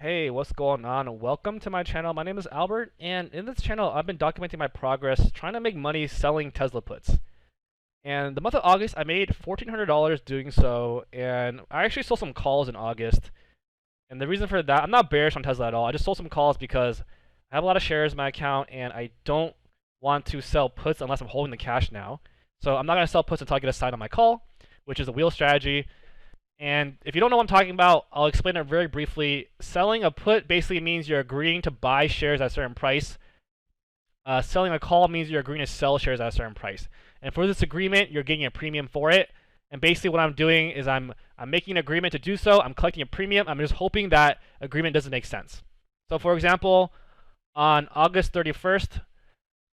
Hey, what's going on? Welcome to my channel. My name is Albert, and in this channel, I've been documenting my progress trying to make money selling Tesla puts. And the month of August, I made $1,400 doing so, and I actually sold some calls in August. And the reason for that, I'm not bearish on Tesla at all. I just sold some calls because I have a lot of shares in my account, and I don't want to sell puts unless I'm holding the cash now. So I'm not going to sell puts until I get a sign on my call, which is a wheel strategy. And if you don't know what I'm talking about, I'll explain it very briefly. Selling a put basically means you're agreeing to buy shares at a certain price. Selling a call means you're agreeing to sell shares at a certain price. And for this agreement, you're getting a premium for it. And basically what I'm doing is I'm making an agreement to do so. I'm collecting a premium. I'm just hoping that agreement doesn't make sense. So for example, on August 31st,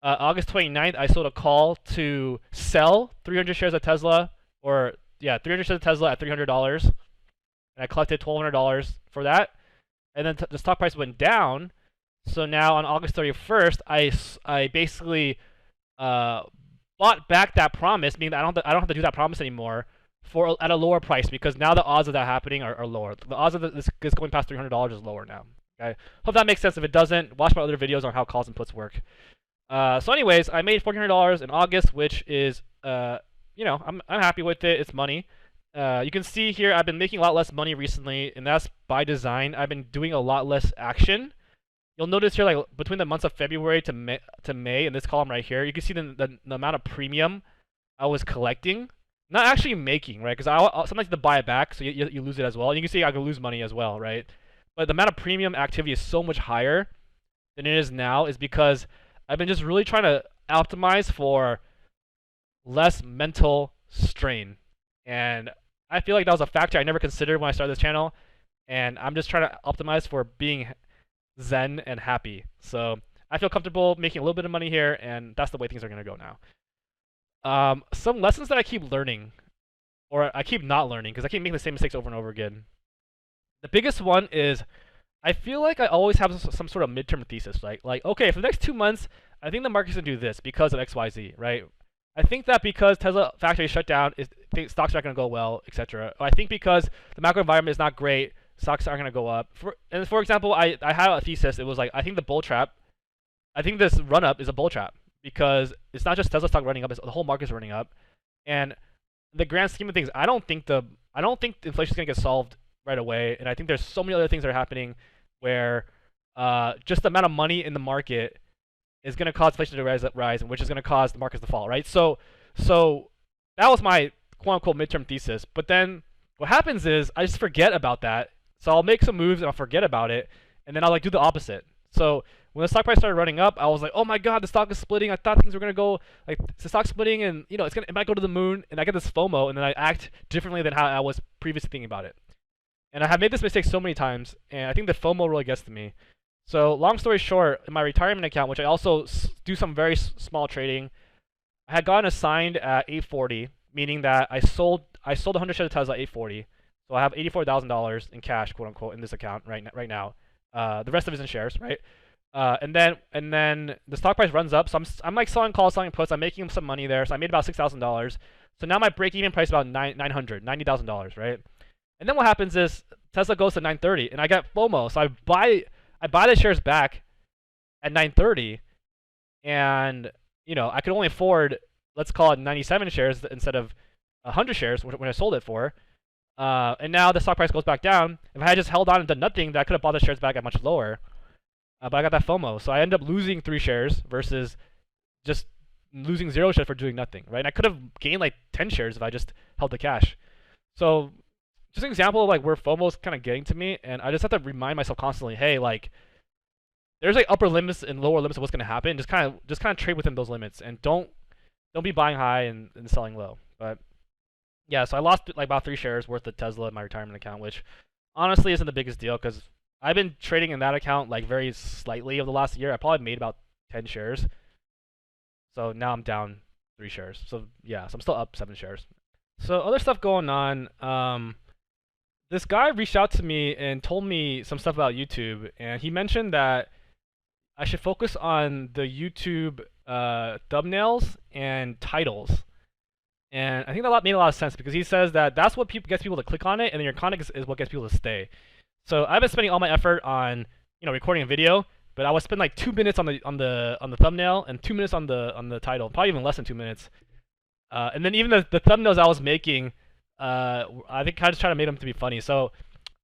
August 29th, I sold a call to sell 300 shares of Tesla, or yeah, 300 shares of Tesla at $300, and I collected $1,200 for that. And then the stock price went down, so now on August 31st, I basically bought back that promise, meaning that I don't have to do that promise anymore for at a lower price, because now the odds of that happening are lower. The odds of this going past $300 is lower now. Okay, hope that makes sense. If it doesn't, watch my other videos on how calls and puts work. So anyways, I made $1,400 in August, which is I'm happy with it. It's money. You can see here I've been making a lot less money recently, and that's by design. I've been doing a lot less action. You'll notice here, like between the months of February to May, in this column right here, you can see the amount of premium I was collecting, not actually making, right? Because I sometimes to buy it back, so you lose it as well. And you can see I can lose money as well, right? But the amount of premium activity is so much higher than it is now, is because I've been just really trying to optimize for less mental strain. And I feel like that was a factor I never considered when I started this channel. And I'm just trying to optimize for being zen and happy. So I feel comfortable making a little bit of money here, and that's the way things are going to go now. Some lessons that I keep learning, or I keep not learning, because I keep making the same mistakes over and over again. The biggest one is I feel like I always have some sort of midterm thesis, right? Like, okay, for the next 2 months, I think the market's going to do this because of XYZ, right? I think that because Tesla factory shut down, stocks are not going to go well, etc. I think because the macro environment is not great, stocks aren't going to go up. For example, I had a thesis. It was like, I think this run up is a bull trap, because it's not just Tesla stock running up; it's the whole market's running up. And in the grand scheme of things, I don't think inflation is going to get solved right away. And I think there's so many other things that are happening where just the amount of money in the market is going to cause inflation to rise, which is going to cause the markets to fall, right? So that was my quote-unquote midterm thesis. But then what happens is I just forget about that. So I'll make some moves and I'll forget about it, and then I'll like do the opposite. So when the stock price started running up, I was like, oh my god, the stock is splitting. I thought things were going to go, like, the stock's splitting, and it might go to the moon, and I get this FOMO, and then I act differently than how I was previously thinking about it. And I have made this mistake so many times, and I think the FOMO really gets to me. So long story short, in my retirement account, which I also do some very small trading, I had gotten assigned at 840, meaning that I sold 100 shares of Tesla at 840. So I have $84,000 in cash, quote unquote, in this account right now. The rest of it is in shares, right? And then the stock price runs up. So I'm like selling calls, selling puts. I'm making some money there. So I made about $6,000. So now my break-even price is about $90,000, right? And then what happens is Tesla goes to 930, and I get FOMO. So I buy the shares back at 930, and I could only afford, let's call it 97 shares instead of 100 shares when I sold it for. And now the stock price goes back down. If I had just held on and done nothing, then I could have bought the shares back at much lower. But I got that FOMO, so I end up losing 3 shares versus just losing 0 shares for doing nothing, right? And I could have gained like 10 shares if I just held the cash. So just an example of like where FOMO is kind of getting to me, and I just have to remind myself constantly, hey, like, there's like upper limits and lower limits of what's going to happen. Just kind of trade within those limits, and don't be buying high and selling low. But yeah, so I lost like about 3 shares worth of Tesla in my retirement account, which honestly isn't the biggest deal, because I've been trading in that account like very slightly over the last year. I probably made about 10 shares. So now I'm down 3 shares. So yeah, so I'm still up 7 shares. So other stuff going on. This guy reached out to me and told me some stuff about YouTube, and he mentioned that I should focus on the YouTube thumbnails and titles. And I think that made a lot of sense, because he says that that's what gets people to click on it, and then your content is what gets people to stay. So I've been spending all my effort on recording a video, but I would spend like 2 minutes on the thumbnail and 2 minutes on the title, probably even less than 2 minutes. And then even the thumbnails I was making, I think I just try to make them to be funny. So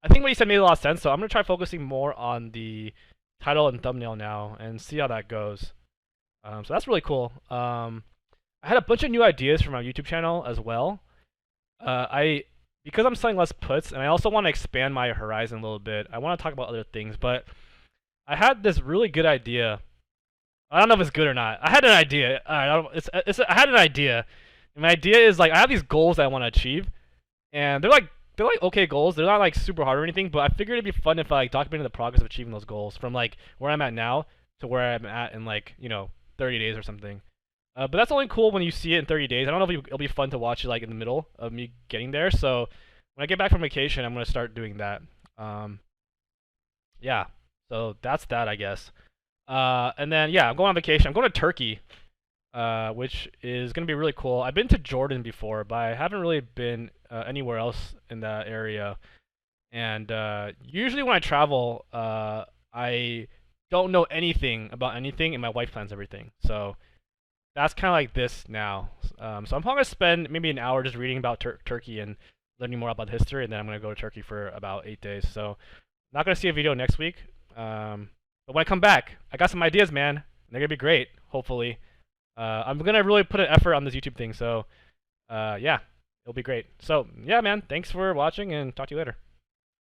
I think what you said made a lot of sense. So I'm gonna try focusing more on the title and thumbnail now and see how that goes. So that's really cool. I had a bunch of new ideas for my YouTube channel as well. I because I'm selling less puts, and I also want to expand my horizon a little bit. I want to talk about other things, but I had this really good idea. I don't know if it's good or not. I had an idea. I had an idea. And my idea is like I have these goals that I want to achieve, and they're like okay goals. They're not like super hard or anything, but I figured it'd be fun if I like documented the progress of achieving those goals from like where I'm at now to where I'm at in like 30 days or something. But that's only cool when you see it in 30 days. I don't know if it'll be fun to watch it like in the middle of me getting there. So when I get back from vacation, I'm gonna start doing that. Um, yeah. So that's that, I guess. And then yeah, I'm going on vacation. I'm going to Turkey, which is gonna be really cool. I've been to Jordan before, but I haven't really been anywhere else in that area. And usually when I travel, I don't know anything about anything, and my wife plans everything. So that's kind of like this now. So I'm probably gonna spend maybe an hour just reading about Turkey and learning more about the history, and then I'm gonna go to Turkey for about 8 days. So not gonna see a video next week. But when I come back, I got some ideas, man. They're gonna be great, hopefully. I'm gonna really put an effort on this YouTube thing. So yeah, it'll be great. So yeah, man. Thanks for watching, and talk to you later.